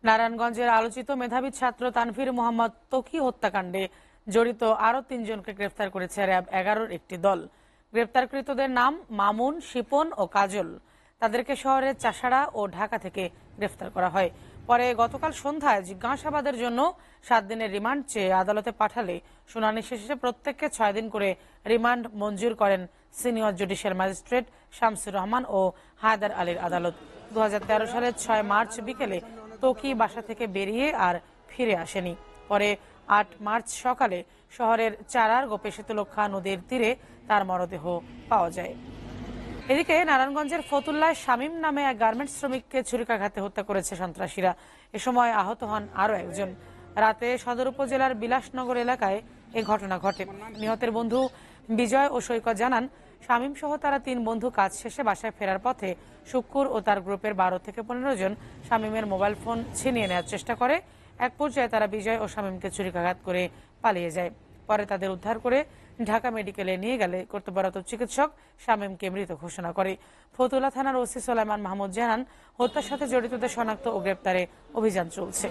নারায়ণগঞ্জের আলোচিত মেধাবী ছাত্র তানভীর মোহাম্মদ তকি হত্যাকাণ্ডে জড়িত আরও ৩ জনকে গ্রেফতার করেছে র্যাব ১১-র একটি দল। গ্রেফতারকৃতদের নাম মামুন, শিপন ও কাজল। তাদেরকে শহরের চাষাড়া ও ঢাকা থেকে গ্রেফতার করা হয়। পরে গতকাল সন্ধ্যায় জিজ্ঞাসাবাদের জন্য ৭ দিনের রিমান্ড চেয়ে আদালতে পাঠালে শুনানি শেষে প্রত্যেককে ৬ দিন করে রিমান্ড মঞ্জুর করেন senior judicial magistrate Shamsur Rahman ও হায়দার আলীর আদালত। ২০১৩ সালের ৬ মার্চ বিকেলে তকি বাসা থেকে বেরিয়ে আর ফিরে আসেনি। পরে ৮ মার্চ সকালে শহরের চারার গোপীশীতলক্ষা নদীর তীরে তার মরদেহ পাওয়া যায়। এদিকে নারায়ণগঞ্জের ফতুল্লায় শামীম নামে এক গার্মেন্টস শ্রমিককে ছুরিকাঘাতে হত্যা করেছে সন্ত্রাসীরা। এ সময় আহত হন আরও একজন। রাতে সদর উপজেলার বিলাসনগর এলাকায় এ ঘটনা ঘটে। নিহতের বন্ধু বিজয় ও সৈকত জানান, শামীম সহ তারা ৩ বন্ধু কাজ শেষে বাসায় ফেরার পথে শুক্কুর ও তার গ্রুপের ১২ থেকে ১৫ জন শামীমের মোবাইল ফোন ছিনিয়ে নেওয়ার চেষ্টা করে। এক পর্যায়ে তারা বিজয় ও শামীমকে ছুরিকাঘাত করে পালিয়ে যায়। পরে তাদের উদ্ধার করে ঢাকা মেডিকেলে নিয়ে গেলে কর্তব্যরত চিকিৎসক শামীমকে মৃত ঘোষণা করে। ফতুল্লা থানার ওসি সোলাইমান মাহমুদ জানান, হত্যার সাথে জড়িতদের শনাক্ত ও গ্রেপ্তারে অভিযান চলছে।